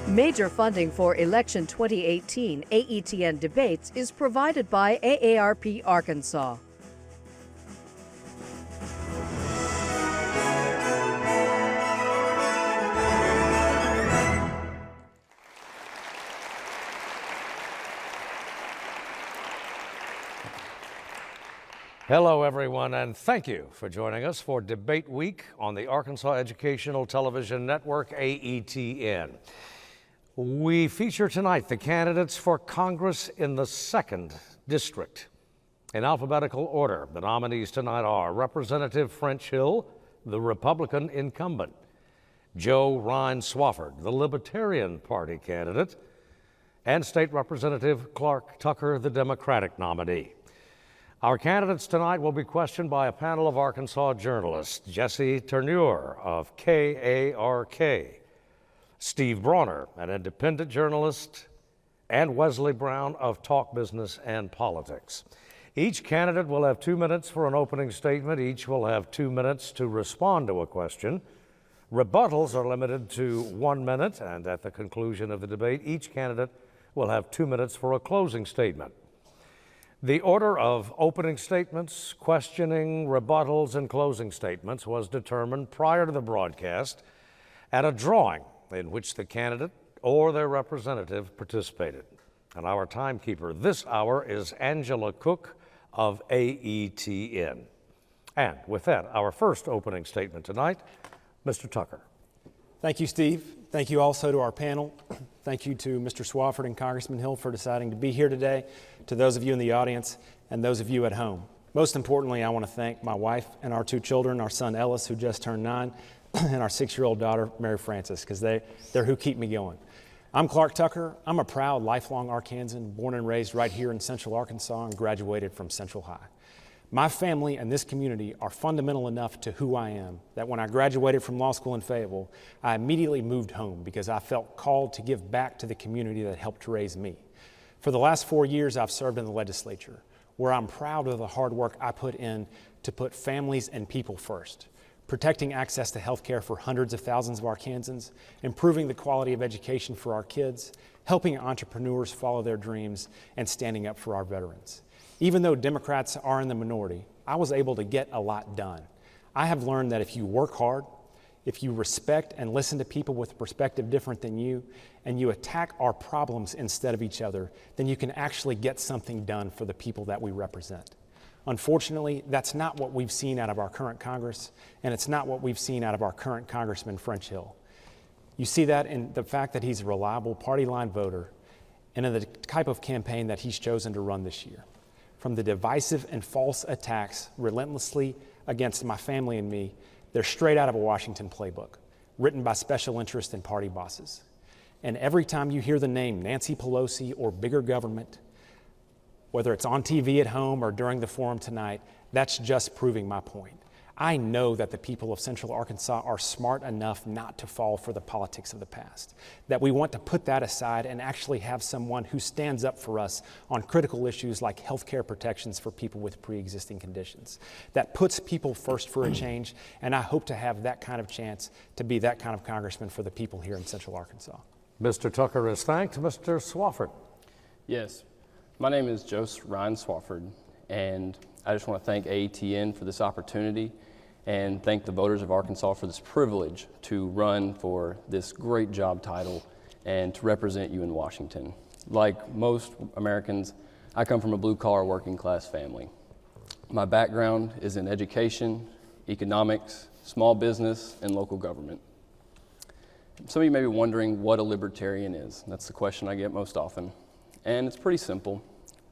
Major funding for Election 2018 AETN debates is provided by AARP Arkansas. Hello, everyone, and thank you for joining us for Debate Week on the Arkansas Educational Television Network, AETN. We feature tonight the candidates for Congress in the 2nd District. In alphabetical order, the nominees tonight are Representative French Hill, the Republican incumbent, Joe Ryan Swafford, the Libertarian Party candidate, and State Representative Clarke Tucker, the Democratic nominee. Our candidates tonight will be questioned by a panel of Arkansas journalists: Jesse Turnure of KARK, Steve Brawner, an independent journalist, and Wesley Brown of Talk Business and Politics. Each candidate will have 2 minutes for an opening statement. Each will have 2 minutes to respond to a question. Rebuttals are limited to 1 minute, and at the conclusion of the debate, each candidate will have 2 minutes for a closing statement. The order of opening statements, questioning, rebuttals, and closing statements was determined prior to the broadcast at a drawing in which the candidate or their representative participated. And our timekeeper this hour is Angela Cook of AETN. And with that, our first opening statement tonight, Mr. Tucker. Thank you, Steve. Thank you also to our panel. Thank you to Mr. Swafford and Congressman Hill for deciding to be here today, to those of you in the audience and those of you at home. Most importantly, I want to thank my wife and our 2 children, our son Ellis, who just turned 9, and our 6-year-old daughter, Mary Frances, because they're who keep me going. I'm Clarke Tucker. I'm a proud, lifelong Arkansan, born and raised right here in Central Arkansas and graduated from Central High. My family and this community are fundamental enough to who I am that when I graduated from law school in Fayetteville, I immediately moved home because I felt called to give back to the community that helped raise me. For the last 4 years, I've served in the legislature, where I'm proud of the hard work I put in to put families and people first, protecting access to health care for hundreds of thousands of Arkansans, improving the quality of education for our kids, helping entrepreneurs follow their dreams, and standing up for our veterans. Even though Democrats are in the minority, I was able to get a lot done. I have learned that if you work hard, if you respect and listen to people with a perspective different than you, and you attack our problems instead of each other, then you can actually get something done for the people that we represent. Unfortunately, that's not what we've seen out of our current Congress, and it's not what we've seen out of our current Congressman French Hill. You see that in the fact that he's a reliable party line voter and in the type of campaign that he's chosen to run this year. From the divisive and false attacks relentlessly against my family and me, they're straight out of a Washington playbook, written by special interest and party bosses. And every time you hear the name Nancy Pelosi or bigger government, whether it's on TV at home or during the forum tonight, that's just proving my point. I know that the people of Central Arkansas are smart enough not to fall for the politics of the past, that we want to put that aside and actually have someone who stands up for us on critical issues like health care protections for people with pre-existing conditions, that puts people first for a change, and I hope to have that kind of chance to be that kind of congressman for the people here in Central Arkansas. Mr. Tucker is thanked. Mr. Swafford. Yes, my name is Joe Ryan Swafford, and I just want to thank AETN for this opportunity and thank the voters of Arkansas for this privilege to run for this great job title and to represent you in Washington. Like most Americans, I come from a blue-collar working-class family. My background is in education, economics, small business, and local government. Some of you may be wondering what a libertarian is. That's the question I get most often. And it's pretty simple.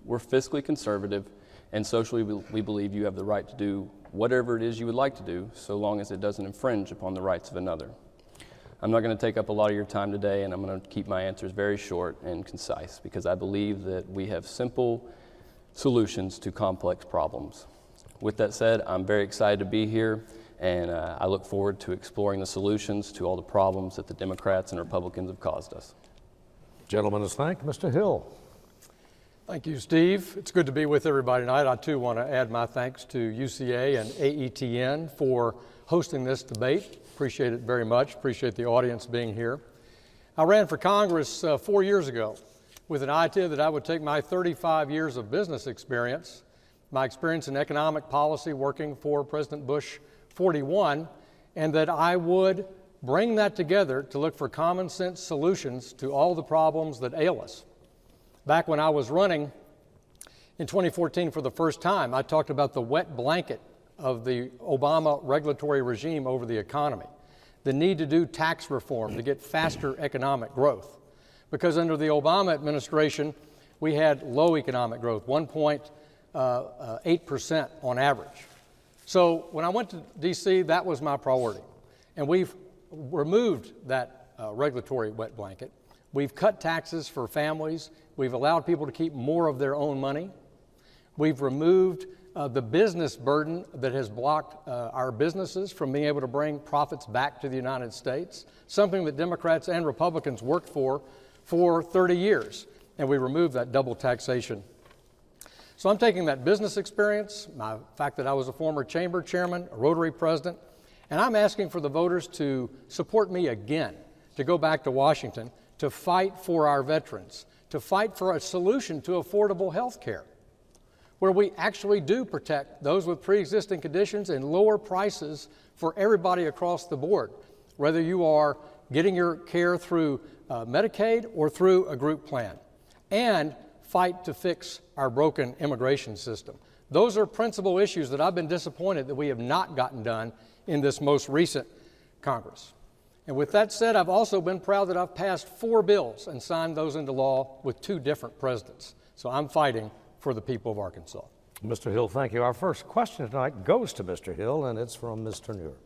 We're fiscally conservative, and socially we believe you have the right to do whatever it is you would like to do, so long as it doesn't infringe upon the rights of another. I'm not going to take up a lot of your time today, and I'm going to keep my answers very short and concise because I believe that we have simple solutions to complex problems. With that said, I'm very excited to be here, and I look forward to exploring the solutions to all the problems that the Democrats and Republicans have caused us. Gentleman is thanked. Mr. Hill. Thank you, Steve. It's good to be with everybody tonight. I too want to add my thanks to UCA and AETN for hosting this debate. Appreciate it very much. Appreciate the audience being here. I ran for Congress 4 years ago with an idea that I would take my 35 years of business experience, my experience in economic policy working for President Bush 41, and that I would bring that together to look for common sense solutions to all the problems that ail us. Back when I was running in 2014 for the first time, I talked about the wet blanket of the Obama regulatory regime over the economy, the need to do tax reform to get faster economic growth. Because under the Obama administration, we had low economic growth, 1.8% on average. So when I went to D.C., that was my priority. And we've removed that regulatory wet blanket. We've cut taxes for families. We've allowed people to keep more of their own money. We've removed the business burden that has blocked our businesses from being able to bring profits back to the United States, something that Democrats and Republicans worked for 30 years, and we removed that double taxation. So I'm taking that business experience, my fact that I was a former chamber chairman, a Rotary president, and I'm asking for the voters to support me again, to go back to Washington, to fight for our veterans, to fight for a solution to affordable health care, where we actually do protect those with pre-existing conditions and lower prices for everybody across the board, whether you are getting your care through Medicaid or through a group plan, and fight to fix our broken immigration system. Those are principal issues that I've been disappointed that we have not gotten done in this most recent Congress. And with that said, I've also been proud that I've passed 4 bills and signed those into law with 2 different presidents. So I'm fighting for the people of Arkansas. Mr. Hill, thank you. Our first question tonight goes to Mr. Hill, and it's from Ms. Turnure.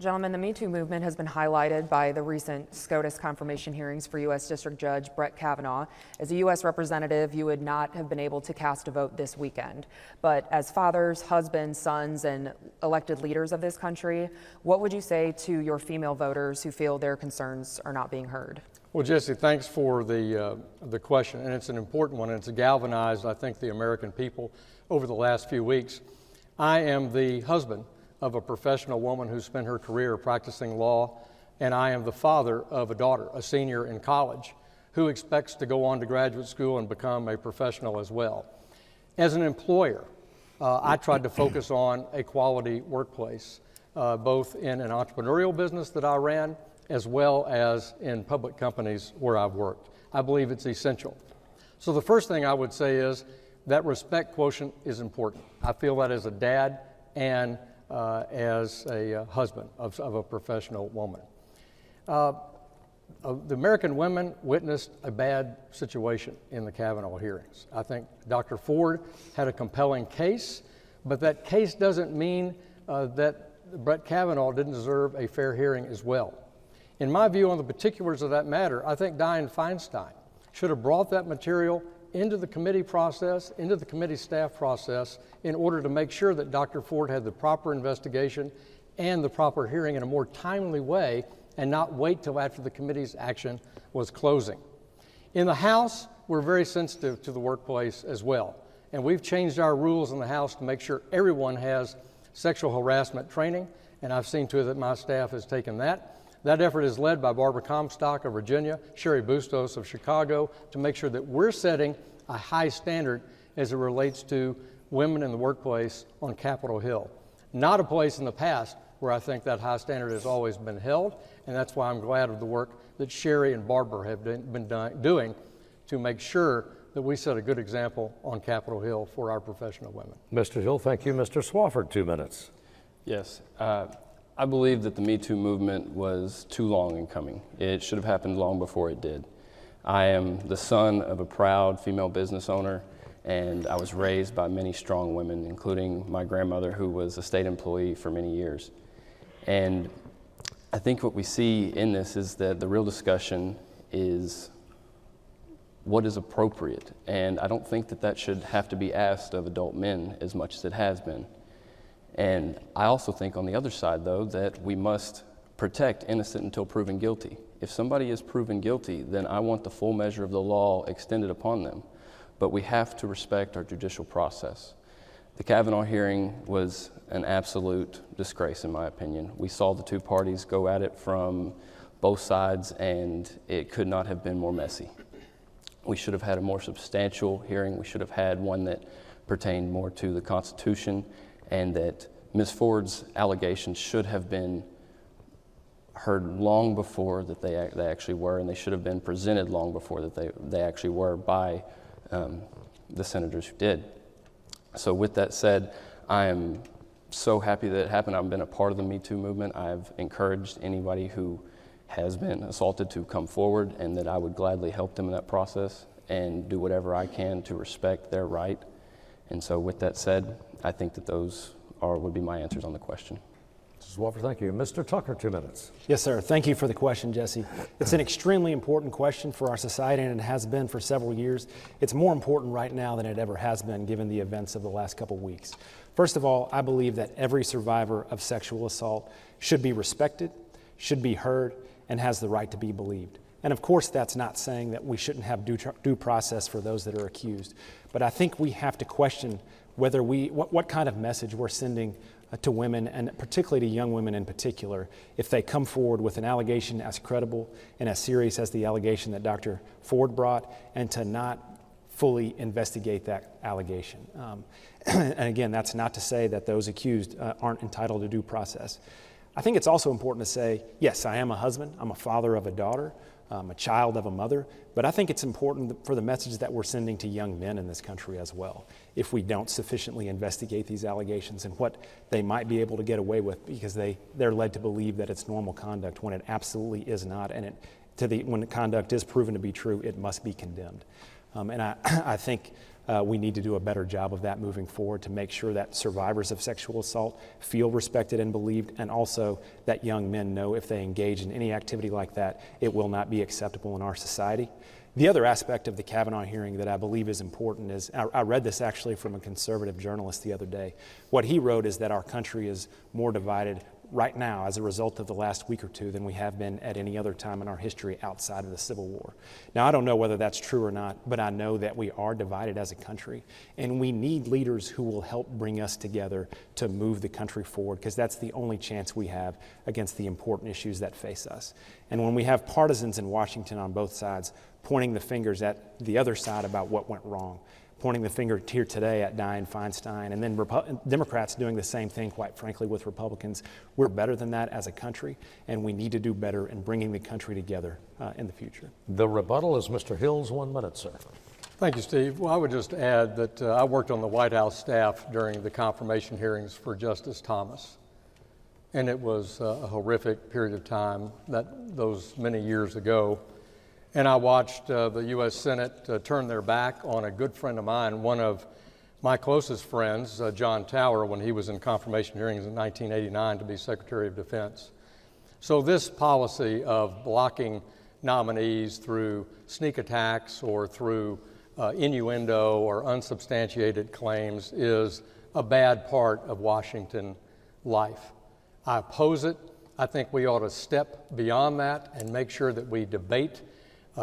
Gentlemen, the MeToo movement has been highlighted by the recent SCOTUS confirmation hearings for U.S. District Judge Brett Kavanaugh. As a U.S. representative, you would not have been able to cast a vote this weekend. But as fathers, husbands, sons, and elected leaders of this country, what would you say to your female voters who feel their concerns are not being heard? Well, Jesse, thanks for the question, and it's an important one, and it's galvanized, I think, the American people over the last few weeks. I am the husband of a professional woman who spent her career practicing law, and I am the father of a daughter, a senior in college, who expects to go on to graduate school and become a professional as well. As an employer, I tried to focus on a quality workplace, both in an entrepreneurial business that I ran, as well as in public companies where I've worked. I believe it's essential. So the first thing I would say is that respect quotient is important. I feel that as a dad and as a husband of a professional woman. The American women witnessed a bad situation in the Kavanaugh hearings. I think Dr. Ford had a compelling case, but that case doesn't mean that Brett Kavanaugh didn't deserve a fair hearing as well. In my view on the particulars of that matter, I think Dianne Feinstein should have brought that material into the committee process, into the committee staff process, in order to make sure that Dr. Ford had the proper investigation and the proper hearing in a more timely way, and not wait till after the committee's action was closing. In the House, we're very sensitive to the workplace as well, and we've changed our rules in the House to make sure everyone has sexual harassment training, and I've seen to it that my staff has taken that. That effort is led by Barbara Comstock of Virginia, Sherry Bustos of Chicago, to make sure that we're setting a high standard as it relates to women in the workplace on Capitol Hill. Not a place in the past where I think that high standard has always been held, and that's why I'm glad of the work that Sherry and Barbara have been doing to make sure that we set a good example on Capitol Hill for our professional women. Mr. Hill, thank you. Mr. Swafford, 2 minutes. Yes. I believe that the MeToo movement was too long in coming. It should have happened long before it did. I am the son of a proud female business owner, and I was raised by many strong women, including my grandmother, who was a state employee for many years. And I think what we see in this is that the real discussion is what is appropriate, and I don't think that that should have to be asked of adult men as much as it has been. And I also think on the other side, though, that we must protect innocent until proven guilty. If somebody is proven guilty, then I want the full measure of the law extended upon them. But we have to respect our judicial process. The Kavanaugh hearing was an absolute disgrace, in my opinion. We saw the two parties go at it from both sides, and it could not have been more messy. We should have had a more substantial hearing. We should have had one that pertained more to the Constitution, and that Ms. Ford's allegations should have been heard long before that they actually were, and they should have been presented long before that they actually were by the senators who did. So with that said, I am so happy that it happened. I've been a part of the MeToo movement. I've encouraged anybody who has been assaulted to come forward, and that I would gladly help them in that process and do whatever I can to respect their right. And so with that said, I think that those would be my answers on the question. Mr. Swafford, thank you. Mr. Tucker, 2 minutes. Yes, sir. Thank you for the question, Jesse. It's an extremely important question for our society, and it has been for several years. It's more important right now than it ever has been, given the events of the last couple weeks. First of all, I believe that every survivor of sexual assault should be respected, should be heard, and has the right to be believed. And of course, that's not saying that we shouldn't have due process for those that are accused. But I think we have to question whether what kind of message we're sending to women, and particularly to young women in particular, if they come forward with an allegation as credible and as serious as the allegation that Dr. Ford brought, and to not fully investigate that allegation. And again, that's not to say that those accused aren't entitled to due process. I think it's also important to say, yes, I am a husband, I'm a father of a daughter, a child of a mother, but I think it's important for the message that we're sending to young men in this country as well, if we don't sufficiently investigate these allegations and what they might be able to get away with, because they're led to believe that it's normal conduct when it absolutely is not, and when the conduct is proven to be true, it must be condemned. And I think we need to do a better job of that moving forward, to make sure that survivors of sexual assault feel respected and believed, and also that young men know if they engage in any activity like that, it will not be acceptable in our society. The other aspect of the Kavanaugh hearing that I believe is important is, I read this actually from a conservative journalist the other day. What he wrote is that our country is more divided right now as a result of the last week or two than we have been at any other time in our history outside of the Civil War. Now, I don't know whether that's true or not, but I know that we are divided as a country, and we need leaders who will help bring us together to move the country forward, because that's the only chance we have against the important issues that face us. And when we have partisans in Washington on both sides pointing the fingers at the other side about what went wrong, pointing the finger here today at Dianne Feinstein, and then Democrats doing the same thing, quite frankly, with Republicans. We're better than that as a country, and we need to do better in bringing the country together in the future. The rebuttal is Mr. Hill's 1 minute, sir. Thank you, Steve. Well, I would just add that I worked on the White House staff during the confirmation hearings for Justice Thomas, and it was a horrific period of time, those many years ago. And I watched the U.S. Senate turn their back on a good friend of mine, one of my closest friends, John Tower, when he was in confirmation hearings in 1989 to be Secretary of Defense. So this policy of blocking nominees through sneak attacks or through innuendo or unsubstantiated claims is a bad part of Washington life. I oppose it. I think we ought to step beyond that and make sure that we debate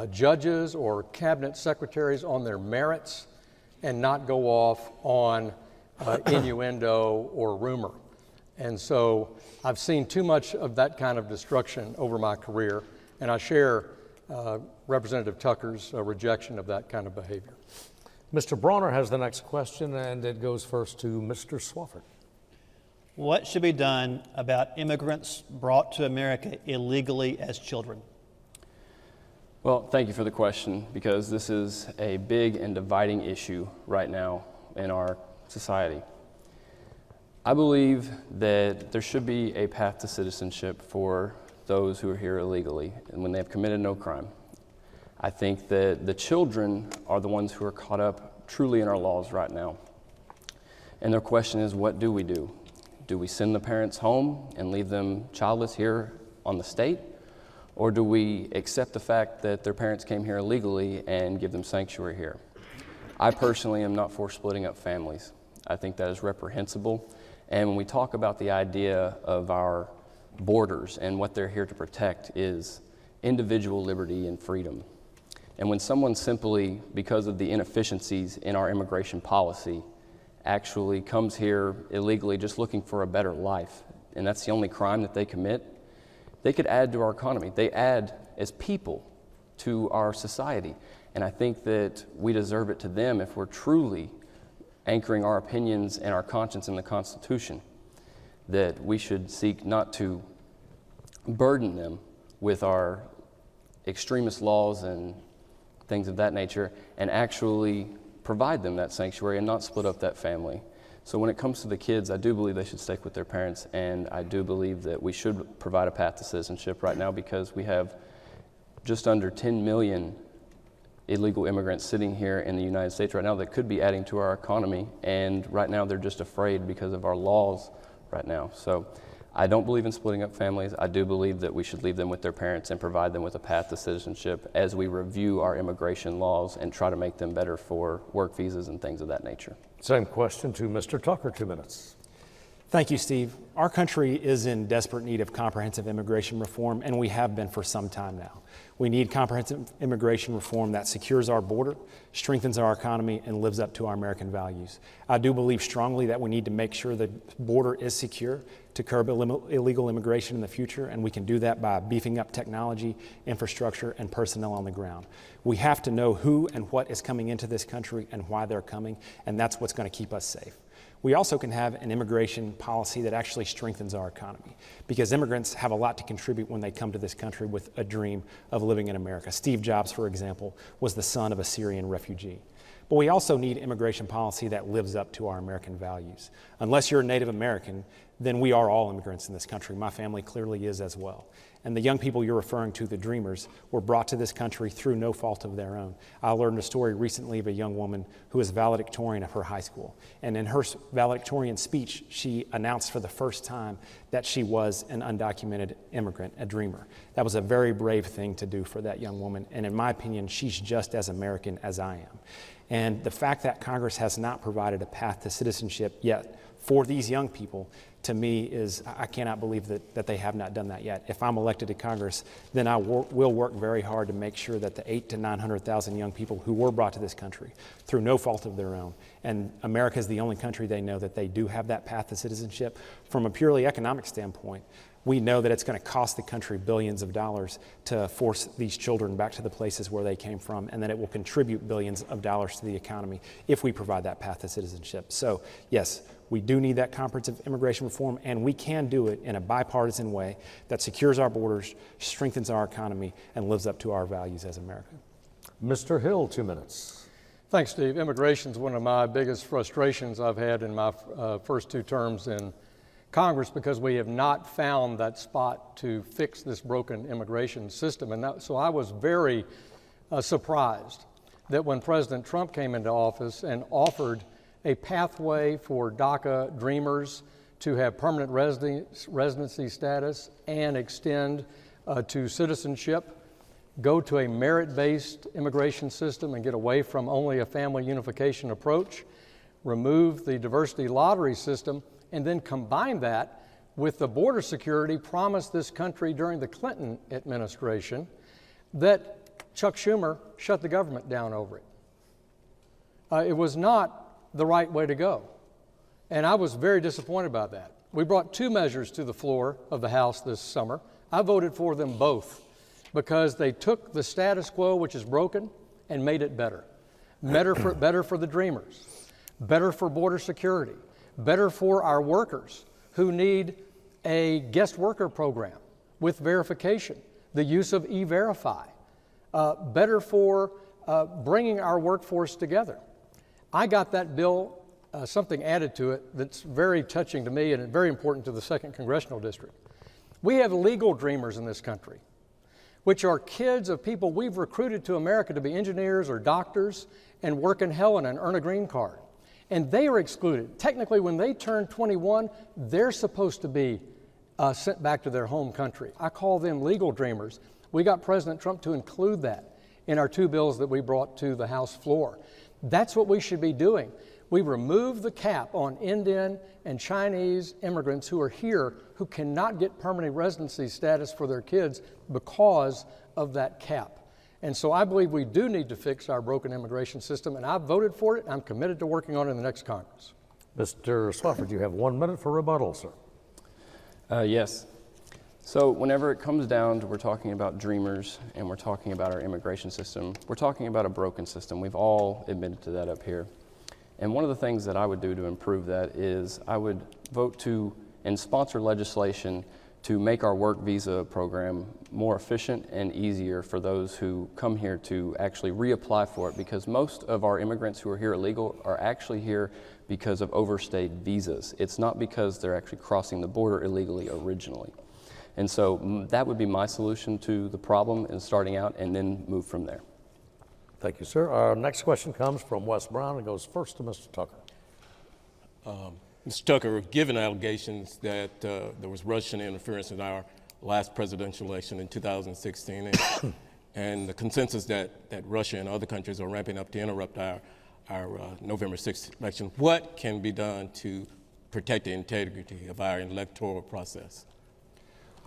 judges or cabinet secretaries on their merits and not go off on innuendo or rumor. And so I've seen too much of that kind of destruction over my career, and I share Representative Tucker's rejection of that kind of behavior. Mr. Bronner has the next question, and it goes first to Mr. Swafford. What should be done about immigrants brought to America illegally as children? Well, thank you for the question, because this is a big and dividing issue right now in our society. I believe that there should be a path to citizenship for those who are here illegally and when they have committed no crime. I think that the children are the ones who are caught up truly in our laws right now. And their question is, what do we do? Do we send the parents home and leave them childless here on the state? Or do we accept the fact that their parents came here illegally and give them sanctuary here? I personally am not for splitting up families. I think that is reprehensible. And when we talk about the idea of our borders and what they're here to protect is individual liberty and freedom. And when someone simply, because of the inefficiencies in our immigration policy, actually comes here illegally just looking for a better life, and that's the only crime that they commit, they could add to our economy. They add as people to our society. And I think that we deserve it to them if we're truly anchoring our opinions and our conscience in the Constitution, that we should seek not to burden them with our extremist laws and things of that nature, and actually provide them that sanctuary and not split up that family. So when it comes to the kids, I do believe they should stick with their parents, and I do believe that we should provide a path to citizenship right now, because we have just under 10 million illegal immigrants sitting here in the United States right now that could be adding to our economy, and right now they're just afraid because of our laws right now. So I don't believe in splitting up families. I do believe that we should leave them with their parents and provide them with a path to citizenship as we review our immigration laws and try to make them better for work visas and things of that nature. Same question to Mr. Tucker, 2 minutes. Thank you, Steve. Our country is in desperate need of comprehensive immigration reform, and we have been for some time now. We need comprehensive immigration reform that secures our border, strengthens our economy, and lives up to our American values. I do believe strongly that we need to make sure the border is secure to curb illegal immigration in the future, and we can do that by beefing up technology, infrastructure, and personnel on the ground. We have to know who and what is coming into this country and why they're coming, and that's what's going to keep us safe. We also can have an immigration policy that actually strengthens our economy, because immigrants have a lot to contribute when they come to this country with a dream of living in America. Steve Jobs, for example, was the son of a Syrian refugee. But we also need immigration policy that lives up to our American values. Unless you're a Native American, then we are all immigrants in this country. My family clearly is as well. And the young people you're referring to, the dreamers, were brought to this country through no fault of their own. I learned a story recently of a young woman who was valedictorian of her high school. And in her valedictorian speech, she announced for the first time that she was an undocumented immigrant, a dreamer. That was a very brave thing to do for that young woman. And in my opinion, she's just as American as I am. And the fact that Congress has not provided a path to citizenship yet for these young people, to me, is, I cannot believe that they have not done that yet. If I'm elected to Congress, then I will work very hard to make sure that the 800,000 to 900,000 young people who were brought to this country through no fault of their own, and America is the only country they know, that they do have that path to citizenship. From a purely economic standpoint, we know that it's going to cost the country billions of dollars to force these children back to the places where they came from, and that it will contribute billions of dollars to the economy if we provide that path to citizenship. So yes, we do need that comprehensive immigration reform, and we can do it in a bipartisan way that secures our borders, strengthens our economy, and lives up to our values as America. Mr. Hill, 2 minutes. Thanks, Steve. Immigration is one of my biggest frustrations I've had in my first 2 terms in Congress, because we have not found that spot to fix this broken immigration system. And so I was very surprised that when President Trump came into office and offered a pathway for DACA dreamers to have permanent residency status and extend to citizenship, go to a merit-based immigration system and get away from only a family unification approach, remove the diversity lottery system, and then combine that with the border security promised this country during the Clinton administration, that Chuck Schumer shut the government down over it. It was not the right way to go, and I was very disappointed about that. We brought 2 measures to the floor of the House this summer. I voted for them both because they took the status quo, which is broken, and made it better. Better for the dreamers, better for border security, better for our workers who need a guest worker program with verification, the use of E-Verify, better for bringing our workforce together. I got that bill, something added to it that's very touching to me and very important to the 2nd Congressional District. We have legal dreamers in this country, which are kids of people we've recruited to America to be engineers or doctors and work in Helen and earn a green card. And they are excluded. Technically, when they turn 21, they're supposed to be sent back to their home country. I call them legal dreamers. We got President Trump to include that in our 2 bills that we brought to the House floor. That's what we should be doing. We remove the cap on Indian and Chinese immigrants who are here who cannot get permanent residency status for their kids because of that cap. And so I believe we do need to fix our broken immigration system, and I've voted for it. I'm committed to working on it in the next Congress. Mr. Swafford, you have 1 minute for rebuttal, sir. Yes. So whenever it comes down to we're talking about dreamers and we're talking about our immigration system, we're talking about a broken system. We've all admitted to that up here. And one of the things that I would do to improve that is I would vote to and sponsor legislation to make our work visa program more efficient and easier for those who come here to actually reapply for it, because most of our immigrants who are here illegal are actually here because of overstayed visas. It's not because they're actually crossing the border illegally originally. And so that would be my solution to the problem, and starting out and then move from there. Thank you, sir. Our next question comes from Wes Brown and goes first to Mr. Tucker. Mr. Tucker, given allegations that there was Russian interference in our last presidential election in 2016 and the consensus that Russia and other countries are ramping up to interrupt our November 6th election, what can be done to protect the integrity of our electoral process?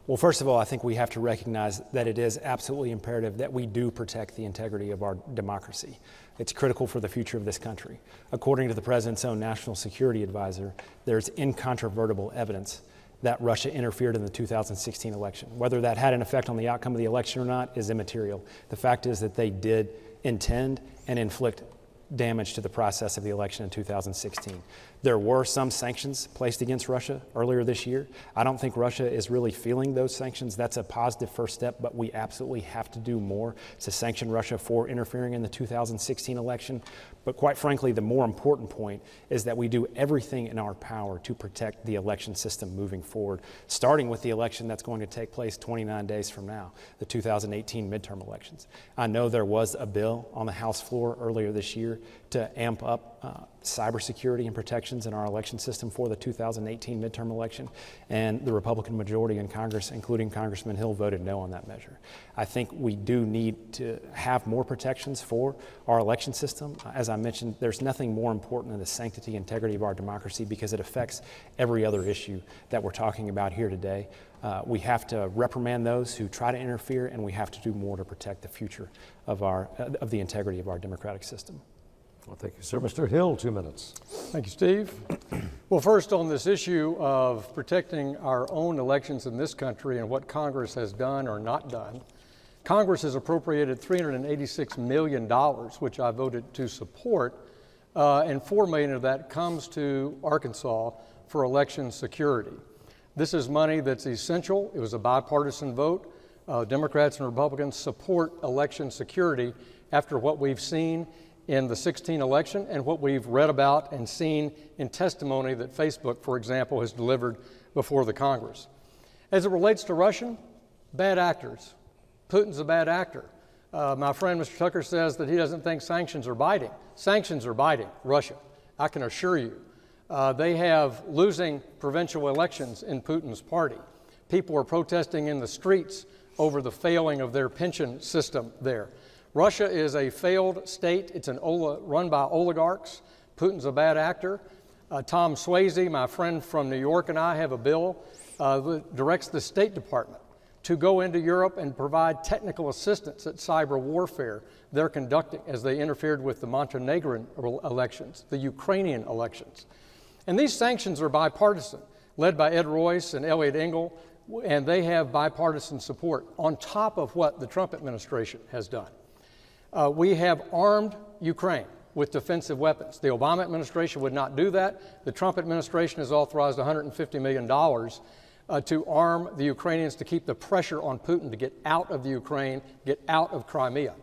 Well, first of all, I think we have to recognize that it is absolutely imperative that we do protect the integrity of our democracy. It's critical for the future of this country. According to the President's own National Security Advisor, there's incontrovertible evidence that Russia interfered in the 2016 election. Whether that had an effect on the outcome of the election or not is immaterial. The fact is that they did intend and inflict damage to the process of the election in 2016. There were some sanctions placed against Russia earlier this year. I don't think Russia is really feeling those sanctions. That's a positive first step, but we absolutely have to do more to sanction Russia for interfering in the 2016 election. But quite frankly, the more important point is that we do everything in our power to protect the election system moving forward, starting with the election that's going to take place 29 days from now, the 2018 midterm elections. I know there was a bill on the House floor earlier this year to amp up cybersecurity and protections in our election system for the 2018 midterm election, and the Republican majority in Congress, including Congressman Hill, voted no on that measure. I think we do need to have more protections for our election system. As I mentioned, there's nothing more important than the sanctity and integrity of our democracy, because it affects every other issue that we're talking about here today. We have to reprimand those who try to interfere, and we have to do more to protect the future of the integrity of our democratic system. Well, thank you, sir. Mr. Hill, 2 minutes. Thank you, Steve. Well, first, on this issue of protecting our own elections in this country and what Congress has done or not done, Congress has appropriated $386 million, which I voted to support, and $4 million of that comes to Arkansas for election security. This is money that's essential. It was a bipartisan vote. Democrats and Republicans support election security after what we've seen in the 2016 election and what we've read about and seen in testimony that Facebook, for example, has delivered before the Congress. As it relates to Russian, bad actors. Putin's a bad actor. My friend Mr. Tucker says that he doesn't think sanctions are biting. Sanctions are biting Russia, I can assure you. They have losing provincial elections in Putin's party. People are protesting in the streets over the failing of their pension system there. Russia is a failed state. It's run by oligarchs. Putin's a bad actor. Tom Swayze, my friend from New York, and I have a bill that directs the State Department to go into Europe and provide technical assistance at cyber warfare they're conducting as they interfered with the Montenegrin elections, the Ukrainian elections. And these sanctions are bipartisan, led by Ed Royce and Eliot Engel, and they have bipartisan support on top of what the Trump administration has done. We have armed Ukraine with defensive weapons. The Obama administration would not do that. The Trump administration has authorized $150 million to arm the Ukrainians to keep the pressure on Putin to get out of the Ukraine, get out of Crimea.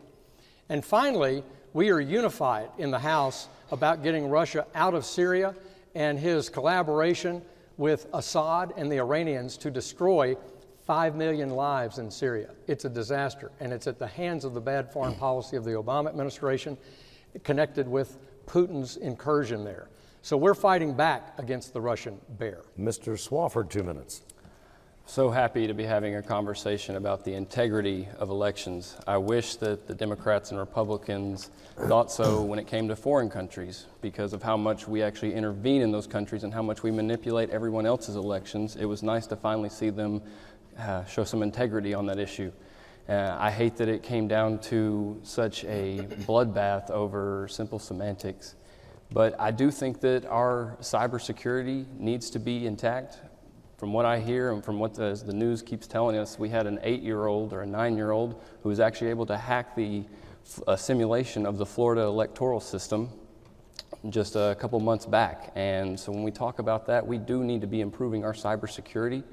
And finally, we are unified in the House about getting Russia out of Syria and his collaboration with Assad and the Iranians to destroy 5 million lives in Syria. It's a disaster, and it's at the hands of the bad foreign policy of the Obama administration connected with Putin's incursion there. So we're fighting back against the Russian bear. Mr. Swafford, 2 minutes. So happy to be having a conversation about the integrity of elections. I wish that the Democrats and Republicans thought so when it came to foreign countries, because of how much we actually intervene in those countries and how much we manipulate everyone else's elections. It was nice to finally see them show some integrity on that issue. I hate that it came down to such a bloodbath over simple semantics, but I do think that our cybersecurity needs to be intact. From what I hear and from what the news keeps telling us, we had an 8-year-old or a 9-year-old who was actually able to hack the simulation of the Florida electoral system just a couple months back. And so when we talk about that, we do need to be improving our cybersecurity.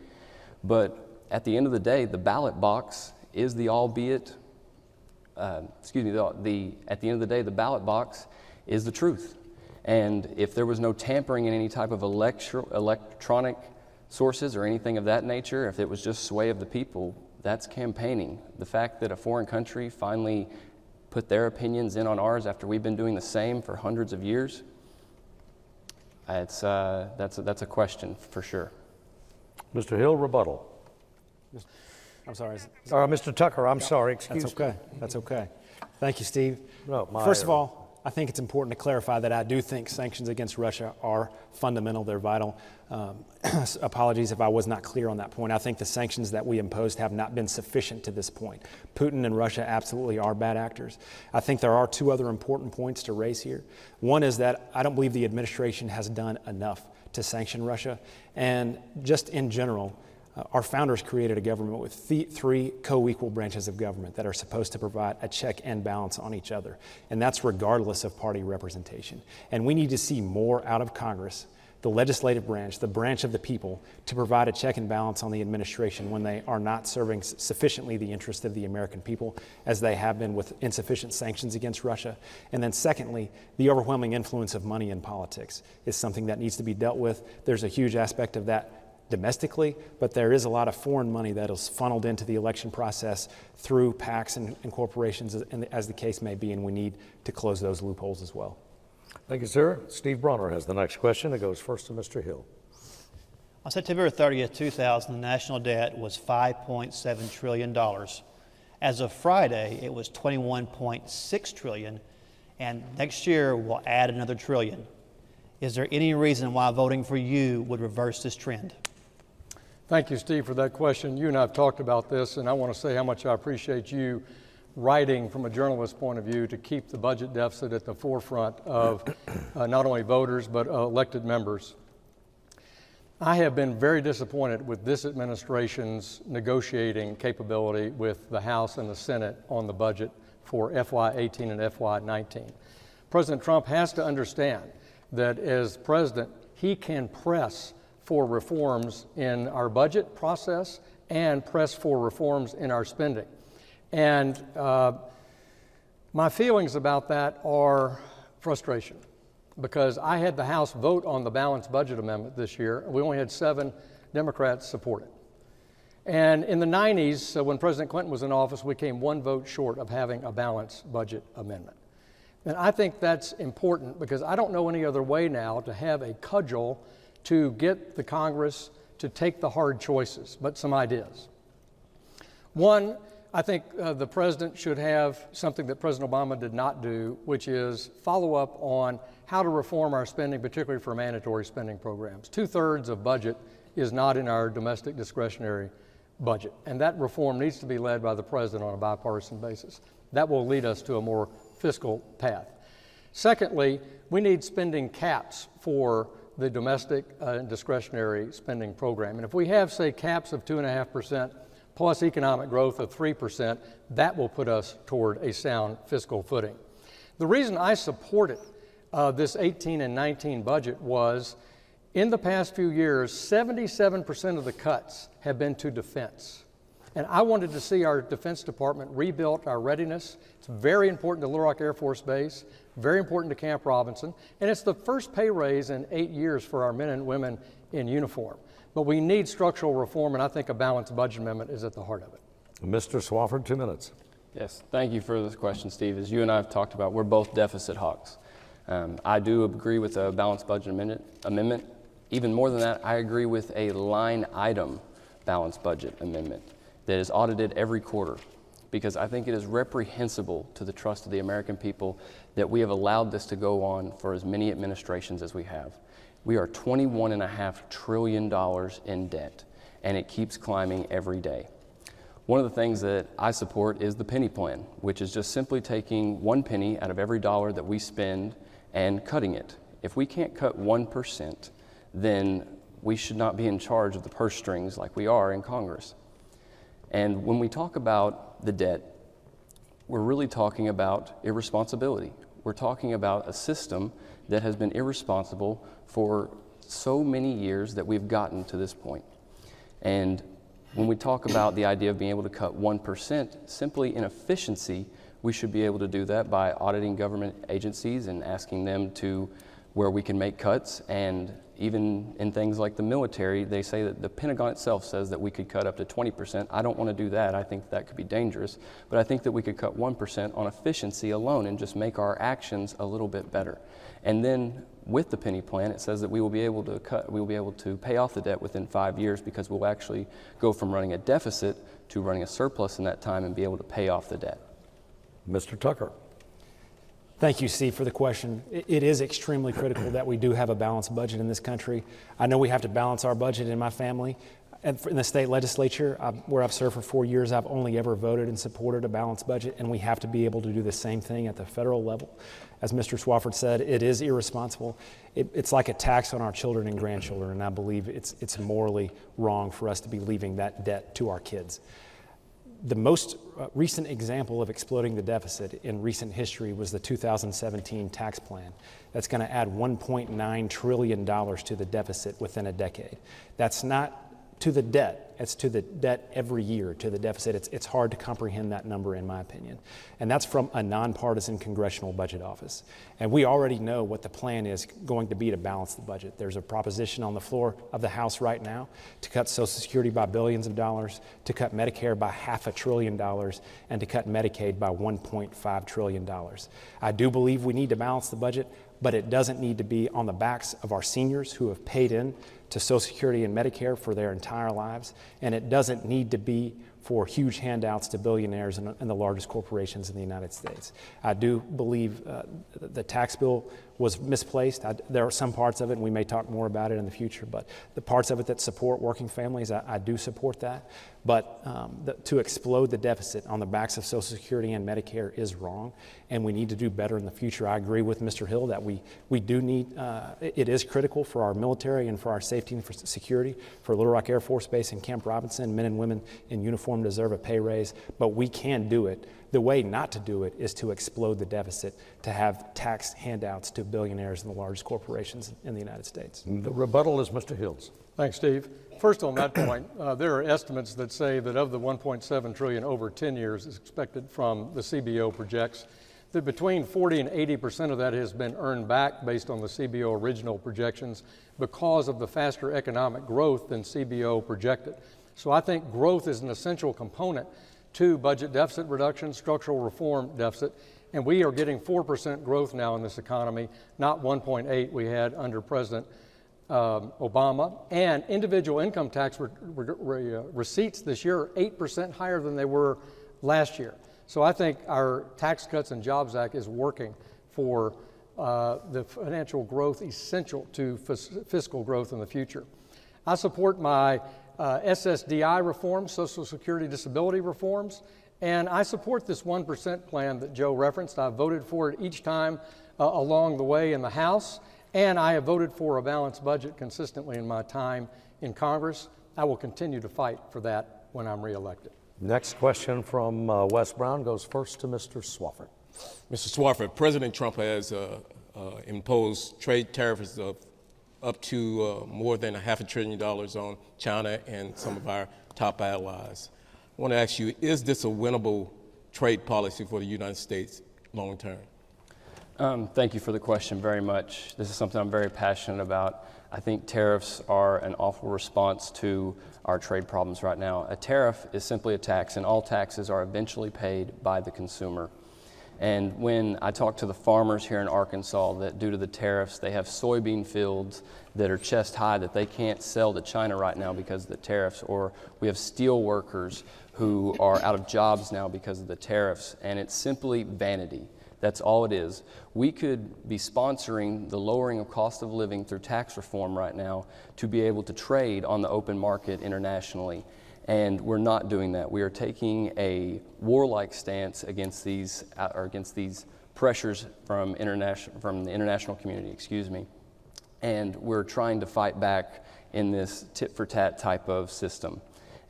But at the end of the day, the ballot box is the at the end of the day, the ballot box is the truth. And if there was no tampering in any type of electronic sources or anything of that nature, if it was just sway of the people, that's campaigning. The fact that a foreign country finally put their opinions in on ours after we've been doing the same for hundreds of years, that's a question for sure. Mr. Hill, rebuttal. I'm sorry. Mr. Tucker, I'm sorry, excuse me. That's okay. That's okay. Thank you, Steve. No, First of all, I think it's important to clarify that I do think sanctions against Russia are fundamental. They're vital. Apologies if I was not clear on that point. I think the sanctions that we imposed have not been sufficient to this point. Putin and Russia absolutely are bad actors. I think there are two other important points to raise here. One is that I don't believe the administration has done enough to sanction Russia. And just in general, our founders created a government with three co-equal branches of government that are supposed to provide a check and balance on each other. And that's regardless of party representation. And we need to see more out of Congress, the legislative branch, the branch of the people, to provide a check and balance on the administration when they are not serving sufficiently the interest of the American people, as they have been with insufficient sanctions against Russia. And then secondly, the overwhelming influence of money in politics is something that needs to be dealt with. There's a huge aspect of that domestically, but there is a lot of foreign money that is funneled into the election process through PACs and corporations, as the case may be, and we need to close those loopholes as well. Thank you, sir. Steve Bronner has the next question. It goes first to Mr. Hill. On September 30th, 2000, the national debt was $5.7 trillion. As of Friday, it was $21.6 trillion, and next year we'll add another trillion. Is there any reason why voting for you would reverse this trend? Thank you, Steve, for that question. You and I have talked about this, and I want to say how much I appreciate you writing from a journalist's point of view to keep the budget deficit at the forefront of not only voters, but elected members. I have been very disappointed with this administration's negotiating capability with the House and the Senate on the budget for FY18 and FY19. President Trump has to understand that as president, he can press for reforms in our budget process and press for reforms in our spending. And my feelings about that are frustration, because I had the House vote on the balanced budget amendment this year. We only had 7 Democrats support it. And in the 90s, when President Clinton was in office, we came 1 vote short of having a balanced budget amendment. And I think that's important, because I don't know any other way now to have a cudgel to get the Congress to take the hard choices, but some ideas. One, I think the president should have something that President Obama did not do, which is follow up on how to reform our spending, particularly for mandatory spending programs. 2/3 of budget is not in our domestic discretionary budget, and that reform needs to be led by the president on a bipartisan basis. That will lead us to a more fiscal path. Secondly, we need spending caps for the domestic discretionary spending program. And if we have, say, caps of 2.5% plus economic growth of 3%, that will put us toward a sound fiscal footing. The reason I supported this 18 and 19 budget was, in the past few years, 77% of the cuts have been to defense. And I wanted to see our Defense Department rebuilt, our readiness. It's very important to Little Rock Air Force Base, very important to Camp Robinson, and it's the first pay raise in 8 years for our men and women in uniform. But we need structural reform, and I think a balanced budget amendment is at the heart of it. Mr. Swafford, 2 minutes. Yes, thank you for this question, Steve. As you and I have talked about, we're both deficit hawks. I do agree with a balanced budget amendment. Even more than that, I agree with a line item balanced budget amendment that is audited every quarter, because I think it is reprehensible to the trust of the American people that we have allowed this to go on for as many administrations as we have. We are $21.5 trillion in debt, and it keeps climbing every day. One of the things that I support is the penny plan, which is just simply taking 1 penny out of every dollar that we spend and cutting it. If we can't cut 1%, then we should not be in charge of the purse strings like we are in Congress. And when we talk about the debt, we're really talking about irresponsibility. We're talking about a system that has been irresponsible for so many years that we've gotten to this point. And when we talk about the idea of being able to cut 1%, simply in efficiency, we should be able to do that by auditing government agencies and asking them to where we can make cuts. And even in things like the military, they say that the Pentagon itself says that we could cut up to 20%. I don't want to do that. I think that could be dangerous. But I think that we could cut 1% on efficiency alone and just make our actions a little bit better. And then with the penny plan, it says that we will be able to pay off the debt within 5 years, because we'll actually go from running a deficit to running a surplus in that time and be able to pay off the debt. Mr. Tucker. Thank you, Steve, for the question. It is extremely critical that we do have a balanced budget in this country. I know we have to balance our budget in my family. And in the state legislature, where I've served for 4 years, I've only ever voted and supported a balanced budget, and we have to be able to do the same thing at the federal level. As Mr. Swafford said, it is irresponsible. It's like a tax on our children and grandchildren, and I believe it's morally wrong for us to be leaving that debt to our kids. The most recent example of exploding the deficit in recent history was the 2017 tax plan. That's going to add $1.9 trillion to the deficit within a decade. That's not to the debt, it's to the debt every year, to the deficit. It's hard to comprehend that number, in my opinion. And that's from a nonpartisan congressional budget office. And we already know what the plan is going to be to balance the budget. There's a proposition on the floor of the House right now to cut Social Security by billions of dollars, to cut Medicare by $500 billion, and to cut Medicaid by $1.5 trillion. I do believe we need to balance the budget, but it doesn't need to be on the backs of our seniors who have paid in to Social Security and Medicare for their entire lives, and it doesn't need to be for huge handouts to billionaires and the largest corporations in the United States. I do believe the tax bill was misplaced. There are some parts of it, and we may talk more about it in the future, but the parts of it that support working families, I do support that. But to explode the deficit on the backs of Social Security and Medicare is wrong, and we need to do better in the future. I agree with Mr. Hill that we do need, it is critical for our military and for our safety and for security. For Little Rock Air Force Base and Camp Robinson, men and women in uniform deserve a pay raise, but we can do it. The way not to do it is to explode the deficit, to have tax handouts to billionaires and the largest corporations in the United States. The rebuttal is Mr. Hills. Thanks, Steve. First, on that point, there are estimates that say that of the $1.7 trillion over 10 years is expected from the CBO projects, that between 40 and 80% of that has been earned back based on the CBO original projections because of the faster economic growth than CBO projected. So I think growth is an essential component to budget deficit reduction, structural reform deficit, and we are getting 4% growth now in this economy, not 1.8 we had under President Obama. And individual income tax receipts this year are 8% higher than they were last year. So I think our Tax Cuts and Jobs Act is working for the financial growth essential to fiscal growth in the future. I support my SSDI reforms, Social Security Disability reforms, and I support this 1% plan that Joe referenced. I voted for it each time along the way in the House, and I have voted for a balanced budget consistently in my time in Congress. I will continue to fight for that when I'm reelected. Next question from Wes Brown goes first to Mr. Swafford. Mr. Swafford, President Trump has imposed trade tariffs of up to more than $500 billion on China and some of our top allies. I want to ask you, is this a winnable trade policy for the United States long term? Thank you for the question very much. This is something I'm very passionate about. I think tariffs are an awful response to our trade problems right now. A tariff is simply a tax, and all taxes are eventually paid by the consumer. And when I talk to the farmers here in Arkansas that due to the tariffs, they have soybean fields that are chest high that they can't sell to China right now because of the tariffs, or we have steel workers who are out of jobs now because of the tariffs, and it's simply vanity. That's all it is. We could be sponsoring the lowering of cost of living through tax reform right now to be able to trade on the open market internationally. And we're not doing that. We are taking a warlike stance against these pressures from the international community, And we're trying to fight back in this tit-for-tat type of system.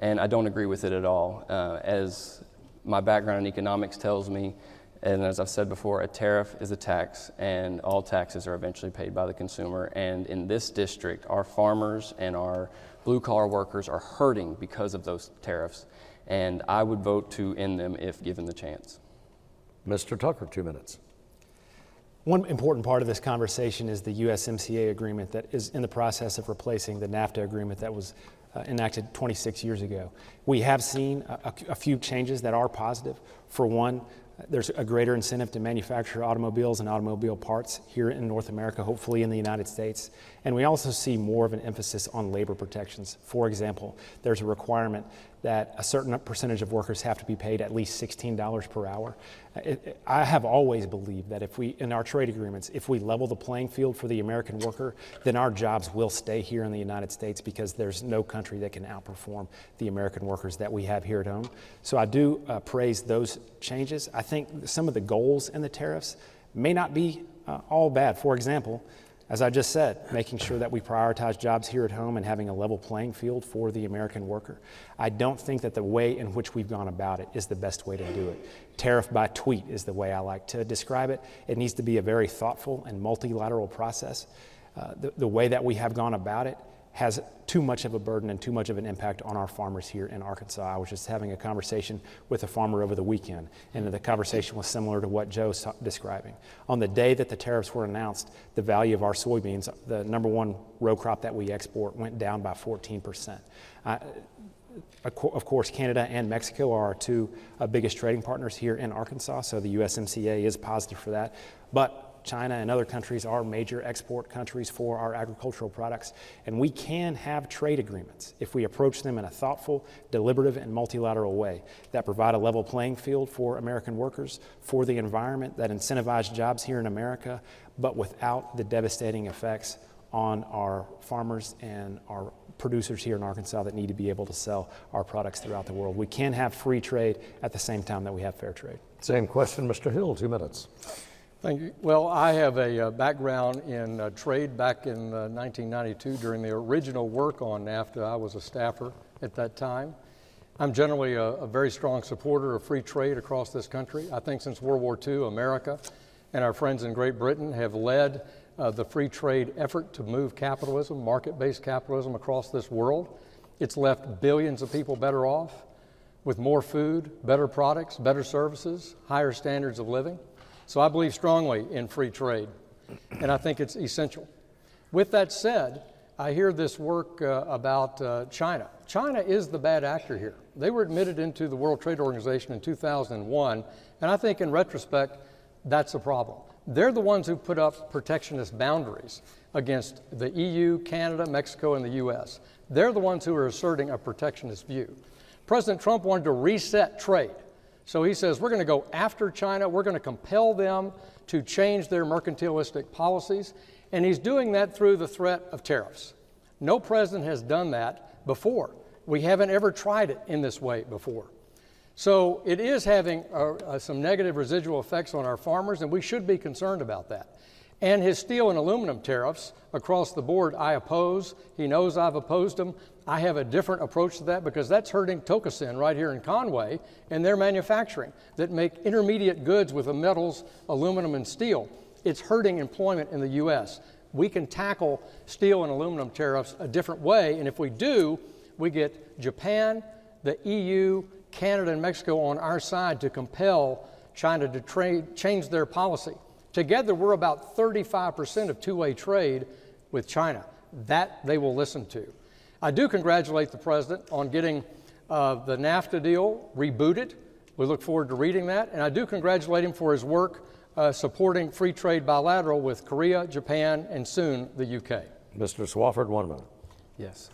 And I don't agree with it at all. As my background in economics tells me, and as I've said before, a tariff is a tax, and all taxes are eventually paid by the consumer. And in this district, our farmers and our blue-collar workers are hurting because of those tariffs, and I would vote to end them if given the chance. Mr. Tucker, 2 minutes. One important part of this conversation is the USMCA agreement that is in the process of replacing the NAFTA agreement that was enacted 26 years ago. We have seen a few changes that are positive. For one, there's a greater incentive to manufacture automobiles and automobile parts here in North America, hopefully in the United States. And we also see more of an emphasis on labor protections. For example, there's a requirement that a certain percentage of workers have to be paid at least $16 per hour. I have always believed that if we, in our trade agreements, if we level the playing field for the American worker, then our jobs will stay here in the United States, because there's no country that can outperform the American workers that we have here at home. So I do praise those changes. I think some of the goals in the tariffs may not be all bad. For example, as I just said, making sure that we prioritize jobs here at home and having a level playing field for the American worker. I don't think that the way in which we've gone about it is the best way to do it. Tariff by tweet is the way I like to describe it. It needs to be a very thoughtful and multilateral process. The way that we have gone about it has too much of a burden and too much of an impact on our farmers here in Arkansas. I was just having a conversation with a farmer over the weekend, and the conversation was similar to what Joe's describing. On the day that the tariffs were announced, the value of our soybeans, the number one row crop that we export, went down by 14%. Of course, Canada and Mexico are our two biggest trading partners here in Arkansas, so the USMCA is positive for that. But China and other countries are major export countries for our agricultural products, and we can have trade agreements if we approach them in a thoughtful, deliberative, and multilateral way that provide a level playing field for American workers, for the environment, that incentivize jobs here in America, but without the devastating effects on our farmers and our producers here in Arkansas that need to be able to sell our products throughout the world. We can have free trade at the same time that we have fair trade. Same question, Mr. Hill, 2 minutes. Thank you. Well, I have a background in trade. Back in 1992, during the original work on NAFTA, I was a staffer at that time. I'm generally a very strong supporter of free trade across this country. I think since World War II, America and our friends in Great Britain have led the free trade effort to move capitalism, market-based capitalism, across this world. It's left billions of people better off with more food, better products, better services, higher standards of living. So I believe strongly in free trade, and I think it's essential. With that said, I hear this work about China. China is the bad actor here. They were admitted into the World Trade Organization in 2001, and I think in retrospect, that's a problem. They're the ones who put up protectionist boundaries against the EU, Canada, Mexico, and the US. They're the ones who are asserting a protectionist view. President Trump wanted to reset trade. So he says, we're going to go after China. We're going to compel them to change their mercantilistic policies. And he's doing that through the threat of tariffs. No president has done that before. We haven't ever tried it in this way before. So it is having some negative residual effects on our farmers, and we should be concerned about that. And his steel and aluminum tariffs across the board, I oppose. He knows I've opposed them. I have a different approach to that because that's hurting Tokusin right here in Conway and their manufacturing that make intermediate goods with the metals, aluminum, and steel. It's hurting employment in the U.S. We can tackle steel and aluminum tariffs a different way, and if we do, we get Japan, the EU, Canada, and Mexico on our side to compel China to change their policy. Together, we're about 35% of two-way trade with China. That they will listen to. I do congratulate the president on getting the NAFTA deal rebooted. We look forward to reading that. And I do congratulate him for his work supporting free trade bilateral with Korea, Japan, and soon the UK. Mr. Swafford, 1 minute. Yes.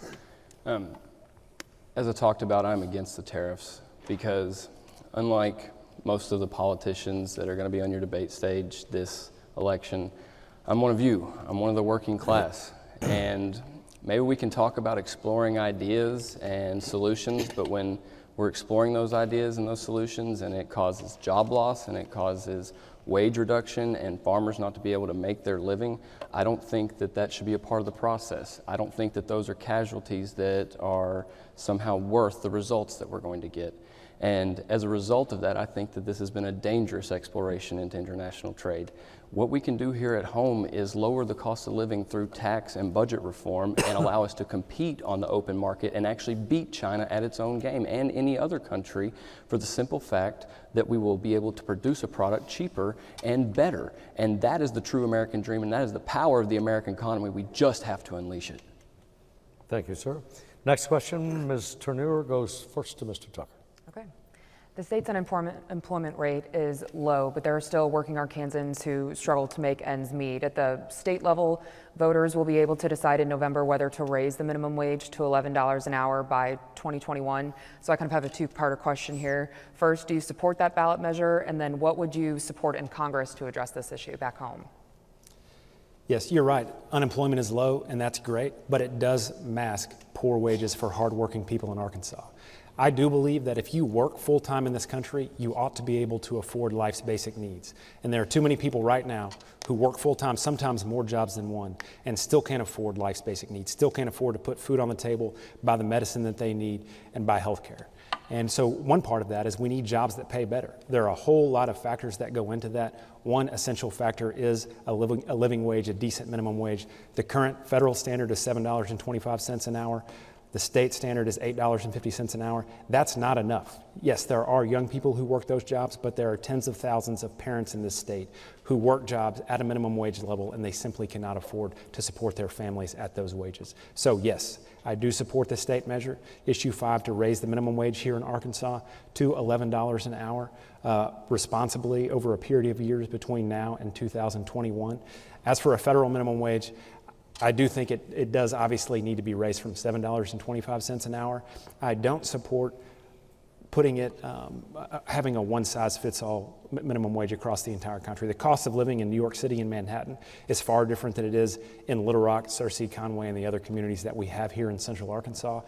As I talked about, I'm against the tariffs because unlike most of the politicians that are going to be on your debate stage this election, I'm one of you. I'm one of the working class. And maybe we can talk about exploring ideas and solutions, but when We're exploring those ideas and those solutions, and it causes job loss and it causes wage reduction and farmers not to be able to make their living. I don't think that that should be a part of the process. I don't think that those are casualties that are somehow worth the results that we're going to get. And as a result of that, I think that this has been a dangerous exploration into international trade. What we can do here at home is lower the cost of living through tax and budget reform and allow us to compete on the open market and actually beat China at its own game and any other country, for the simple fact that we will be able to produce a product cheaper and better. And that is the true American dream, and that is the power of the American economy. We just have to unleash it. Thank you, sir. Next question, Ms. Turner goes first to Mr. Tucker. Okay. The state's unemployment rate is low, but there are still working Arkansans who struggle to make ends meet. At the state level, voters will be able to decide in November whether to raise the minimum wage to $11 an hour by 2021. So I kind of have a two-parter question here. First, do you support that ballot measure? And then what would you support in Congress to address this issue back home? Yes, you're right. Unemployment is low, and that's great, but it does mask poor wages for hardworking people in Arkansas. I do believe that if you work full-time in this country, you ought to be able to afford life's basic needs. And there are too many people right now who work full-time, sometimes more jobs than one, and still can't afford life's basic needs, still can't afford to put food on the table, buy the medicine that they need, and buy health care. And so one part of that is we need jobs that pay better. There are a whole lot of factors that go into that. One essential factor is a living wage, a decent minimum wage. The current federal standard is $7.25 an hour. The state standard is $8.50 an hour. That's not enough. Yes, there are young people who work those jobs, but there are tens of thousands of parents in this state who work jobs at a minimum wage level, and they simply cannot afford to support their families at those wages. So yes, I do support the state measure, Issue 5, to raise the minimum wage here in Arkansas to $11 an hour responsibly over a period of years between now and 2021. As for a federal minimum wage, I do think it does obviously need to be raised from $7.25 an hour. I don't support putting it, having a one-size-fits-all minimum wage across the entire country. The cost of living in New York City and Manhattan is far different than it is in Little Rock, Searcy, Conway, and the other communities that we have here in Central Arkansas.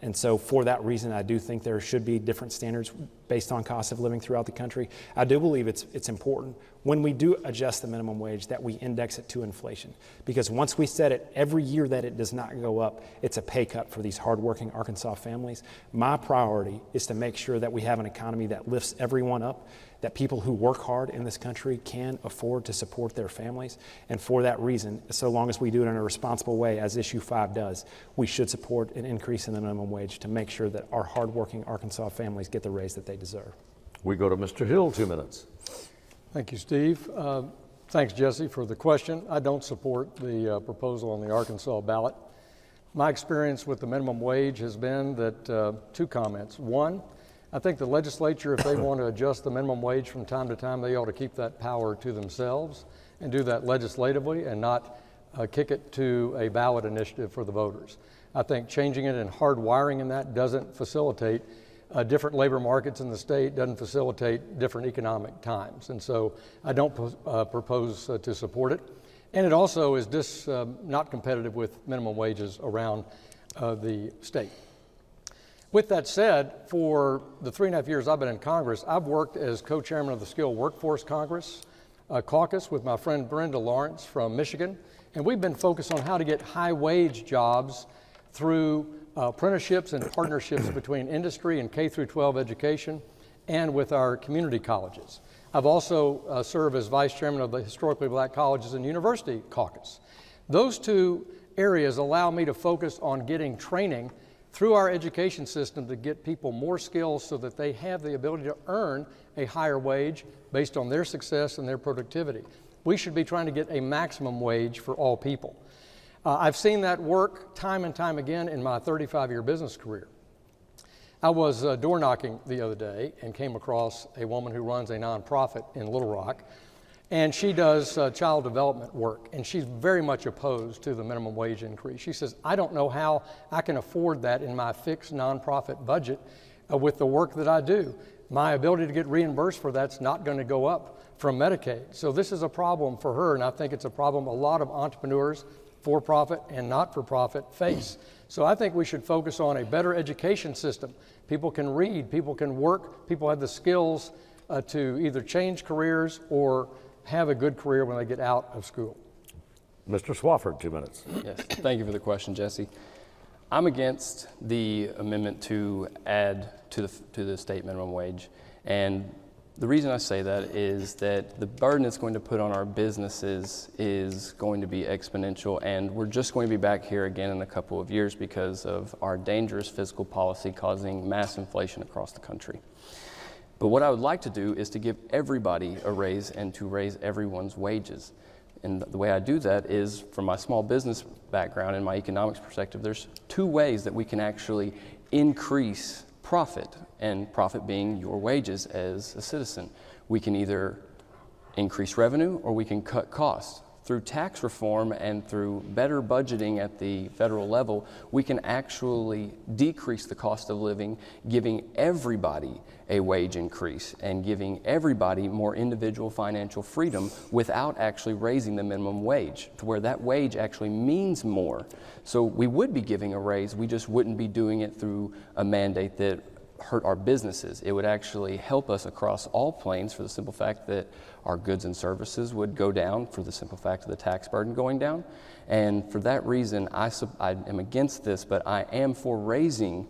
And so for that reason, I do think there should be different standards based on cost of living throughout the country. I do believe it's important when we do adjust the minimum wage that we index it to inflation. Because once we set it, every year that it does not go up, it's a pay cut for these hardworking Arkansas families. My priority is to make sure that we have an economy that lifts everyone up, that people who work hard in this country can afford to support their families. And for that reason, so long as we do it in a responsible way, as Issue 5 does, we should support an increase in the minimum wage to make sure that our hardworking Arkansas families get the raise that they deserve. We go to Mr. Hill, 2 minutes. Thank you, Steve. Thanks, Jesse, for the question. I don't support the proposal on the Arkansas ballot. My experience with the minimum wage has been that, two comments. One, I think the legislature, if they want to adjust the minimum wage from time to time, they ought to keep that power to themselves and do that legislatively and not kick it to a ballot initiative for the voters. I think changing it and hardwiring in that doesn't facilitate different labor markets in the state, doesn't facilitate different economic times. And so I don't propose to support it. And it also is not competitive with minimum wages around the state. With that said, for the 3.5 years I've been in Congress, I've worked as co-chairman of the Skilled Workforce Congress caucus with my friend Brenda Lawrence from Michigan. And we've been focused on how to get high-wage jobs through apprenticeships and partnerships between industry and K-12 education and with our community colleges. I've also served as vice chairman of the Historically Black Colleges and University Caucus. Those two areas allow me to focus on getting training through our education system to get people more skills so that they have the ability to earn a higher wage based on their success and their productivity. We should be trying to get a maximum wage for all people. I've seen that work time and time again in my 35-year business career. I was door knocking the other day and came across a woman who runs a nonprofit in Little Rock, and she does child development work, and she's very much opposed to the minimum wage increase. She says, I don't know how I can afford that in my fixed nonprofit budget with the work that I do. My ability to get reimbursed for that's not going to go up from Medicaid. So this is a problem for her, and I think it's a problem a lot of entrepreneurs for-profit and not-for-profit face. So I think we should focus on a better education system. People can read, people can work, people have the skills to either change careers or have a good career when they get out of school. Mr. Swafford, 2 minutes. Yes, thank you for the question, Jesse. I'm against the amendment to add to the state minimum wage. And the reason I say that is that the burden it's going to put on our businesses is going to be exponential, and we're just going to be back here again in a couple of years because of our dangerous fiscal policy causing mass inflation across the country. But what I would like to do is to give everybody a raise and to raise everyone's wages. And the way I do that is, from my small business background and my economics perspective, there's two ways that we can actually increase profit, and profit being your wages as a citizen. We can either increase revenue or we can cut costs. Through tax reform and through better budgeting at the federal level, we can actually decrease the cost of living, giving everybody a wage increase and giving everybody more individual financial freedom without actually raising the minimum wage, to where that wage actually means more. So we would be giving a raise, we just wouldn't be doing it through a mandate that hurt our businesses. It would actually help us across all planes for the simple fact that our goods and services would go down for the simple fact of the tax burden going down. And for that reason, I am against this, but I am for raising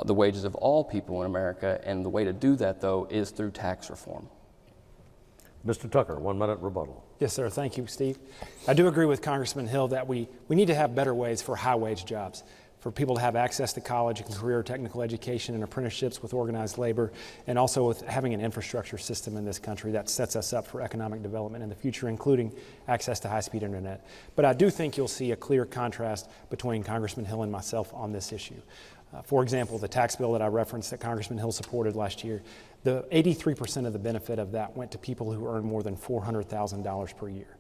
the wages of all people in America, and the way to do that, though, is through tax reform. Mr. Tucker, 1 minute rebuttal. Yes, sir. Thank you, Steve. I do agree with Congressman Hill that we need to have better ways for high-wage jobs, for people to have access to college and career technical education and apprenticeships with organized labor, and also with having an infrastructure system in this country that sets us up for economic development in the future, including access to high-speed internet. But I do think you'll see a clear contrast between Congressman Hill and myself on this issue. For example, the tax bill that I referenced that Congressman Hill supported last year, the 83% of the benefit of that went to people who earn more than $400,000 per year.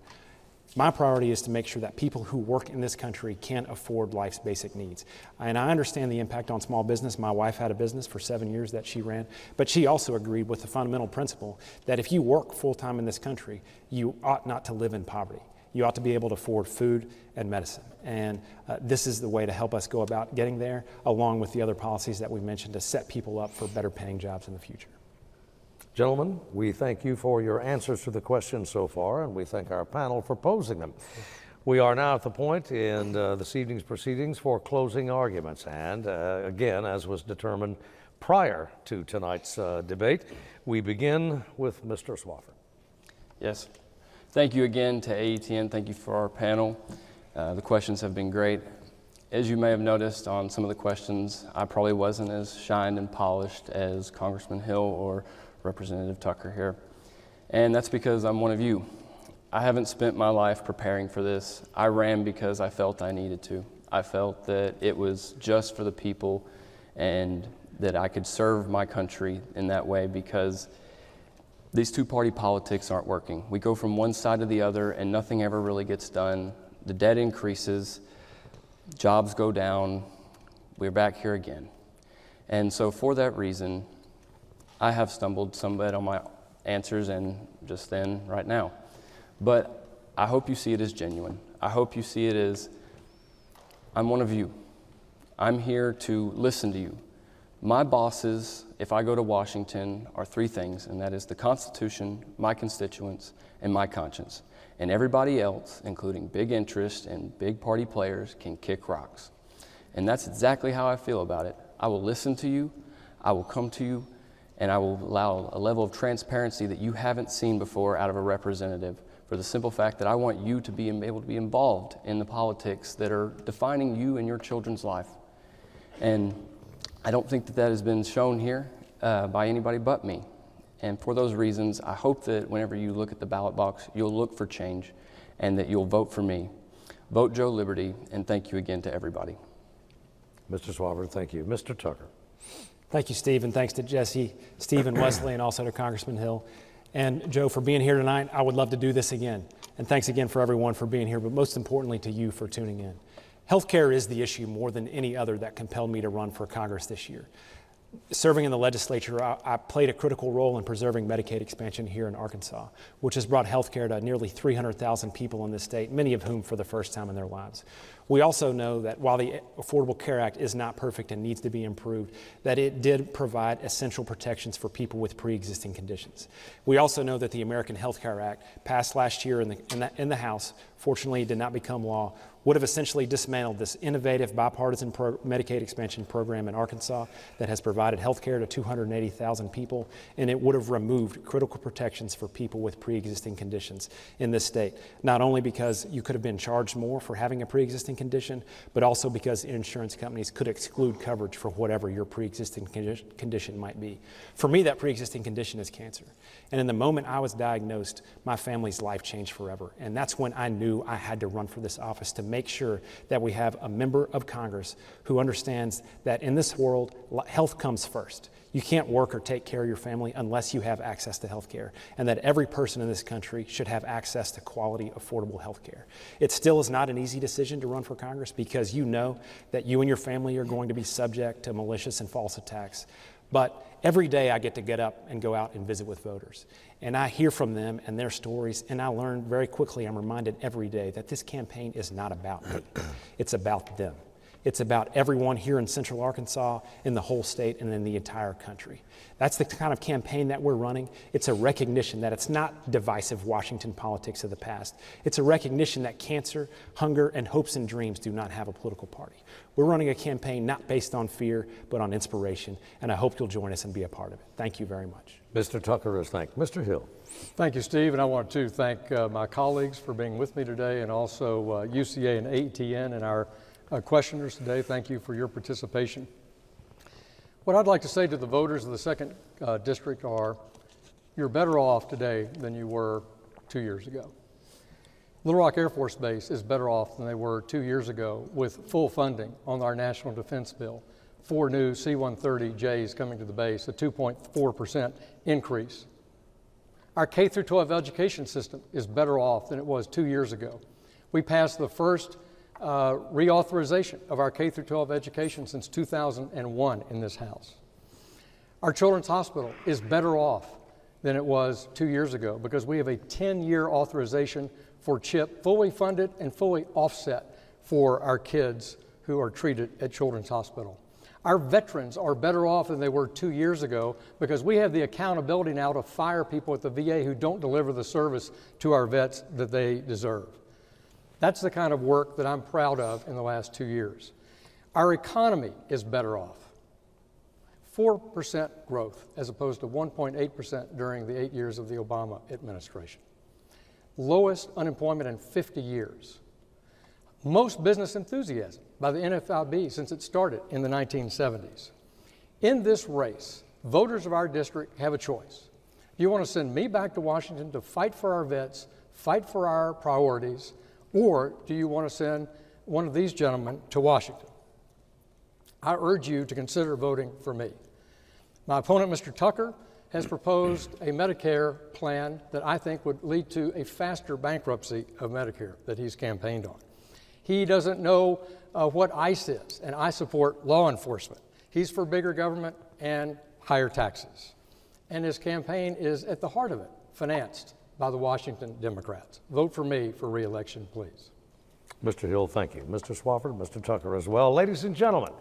My priority is to make sure that people who work in this country can afford life's basic needs. And I understand the impact on small business. My wife had a business for 7 years that she ran, but she also agreed with the fundamental principle that if you work full-time in this country, you ought not to live in poverty. You ought to be able to afford food and medicine. And this is the way to help us go about getting there, along with the other policies that we mentioned to set people up for better paying jobs in the future. Gentlemen, we thank you for your answers to the questions so far, and we thank our panel for posing them. We are now at the point in this evening's proceedings for closing arguments. And again, as was determined prior to tonight's debate, we begin with Mr. Swafford. Yes. Thank you again to AETN. Thank you for our panel. The questions have been great. As you may have noticed on some of the questions, I probably wasn't as shined and polished as Congressman Hill or Representative Tucker here. And that's because I'm one of you. I haven't spent my life preparing for this. I ran because I felt I needed to. I felt that it was just for the people and that I could serve my country in that way, because these two-party politics aren't working. We go from one side to the other and nothing ever really gets done. The debt increases, jobs go down, we're back here again. And so for that reason, I have stumbled somewhat on my answers and just then right now. But I hope you see it as genuine. I hope you see it as, I'm one of you. I'm here to listen to you. My bosses, if I go to Washington, are three things, and that is the Constitution, my constituents, and my conscience. And everybody else, including big interest and big party players, can kick rocks. And that's exactly how I feel about it. I will listen to you, I will come to you, and I will allow a level of transparency that you haven't seen before out of a representative, for the simple fact that I want you to be able to be involved in the politics that are defining you and your children's life. And I don't think that that has been shown here by anybody but me. And for those reasons, I hope that whenever you look at the ballot box, you'll look for change and that you'll vote for me. Vote Joe Liberty, and thank you again to everybody. Mr. Swafford, thank you. Mr. Tucker. Thank you, Steve, and thanks to Jesse, Steve, and Wesley, and also to Congressman Hill. And Joe, for being here tonight. I would love to do this again. And thanks again for everyone for being here, but most importantly to you for tuning in. Healthcare is the issue more than any other that compelled me to run for Congress this year. Serving in the legislature, I played a critical role in preserving Medicaid expansion here in Arkansas, which has brought health care to nearly 300,000 people in this state, many of whom for the first time in their lives. We also know that while the Affordable Care Act is not perfect and needs to be improved, that it did provide essential protections for people with pre-existing conditions. We also know that the American Health Care Act, passed last year in the House, fortunately did not become law, would have essentially dismantled this innovative bipartisan Medicaid expansion program in Arkansas that has provided health care to 280,000 people, and it would have removed critical protections for people with pre-existing conditions in this state, not only because you could have been charged more for having a pre-existing condition, but also because insurance companies could exclude coverage for whatever your pre-existing condition might be. For me, that pre-existing condition is cancer. And in the moment I was diagnosed, my family's life changed forever. And that's when I knew I had to run for this office to make sure that we have a member of Congress who understands that in this world, health comes first. You can't work or take care of your family unless you have access to health care, and that every person in this country should have access to quality, affordable health care. It still is not an easy decision to run for Congress because you know that you and your family are going to be subject to malicious and false attacks. But every day I get up and go out and visit with voters. And I hear from them and their stories, and I learn very quickly, I'm reminded every day that this campaign is not about me. It's about them. It's about everyone here in Central Arkansas, in the whole state, and in the entire country. That's the kind of campaign that we're running. It's a recognition that it's not divisive Washington politics of the past. It's a recognition that cancer, hunger, and hopes and dreams do not have a political party. We're running a campaign not based on fear, but on inspiration, and I hope you'll join us and be a part of it. Thank you very much. Mr. Tucker is thanked. Mr. Hill. Thank you, Steve, and I want to thank my colleagues for being with me today, and also UCA and AETN and our questioners today. Thank you for your participation. What I'd like to say to the voters of the 2nd District are, you're better off today than you were 2 years ago. Little Rock Air Force Base is better off than they were 2 years ago with full funding on our National Defense Bill. 4 new C-130Js coming to the base, a 2.4% increase. Our K-12 education system is better off than it was 2 years ago. We passed the first reauthorization of our K-12 education since 2001 in this House. Our Children's Hospital is better off than it was 2 years ago because we have a 10-year authorization for CHIP, fully funded and fully offset for our kids who are treated at Children's Hospital. Our veterans are better off than they were 2 years ago because we have the accountability now to fire people at the VA who don't deliver the service to our vets that they deserve. That's the kind of work that I'm proud of in the last 2 years. Our economy is better off. 4% growth as opposed to 1.8% during the 8 years of the Obama administration. Lowest unemployment in 50 years. Most business enthusiasm by the NFIB since it started in the 1970s. In this race, voters of our district have a choice. Do you want to send me back to Washington to fight for our vets, fight for our priorities, or do you want to send one of these gentlemen to Washington? I urge you to consider voting for me. My opponent, Mr. Tucker, has proposed a Medicare plan that I think would lead to a faster bankruptcy of Medicare that he's campaigned on. He doesn't know what ICE is, and I support law enforcement. He's for bigger government and higher taxes. And his campaign is at the heart of it, financed by the Washington Democrats. Vote for me for re-election, please. Mr. Hill, thank you. Mr. Swafford, Mr. Tucker as well. Ladies and gentlemen,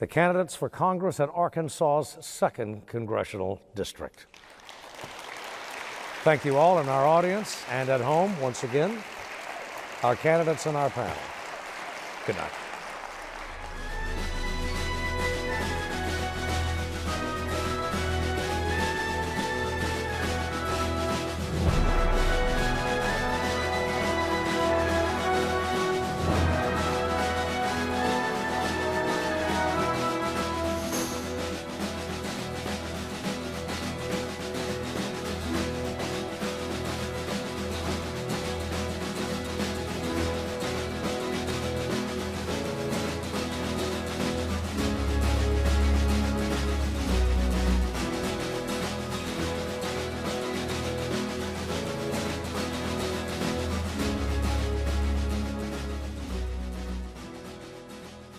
the candidates for Congress in Arkansas's 2nd Congressional District. Thank you all in our audience and at home, once again, our candidates and our panel. Good night.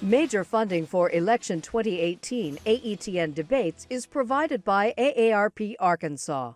Major funding for Election 2018 AETN debates is provided by AARP Arkansas.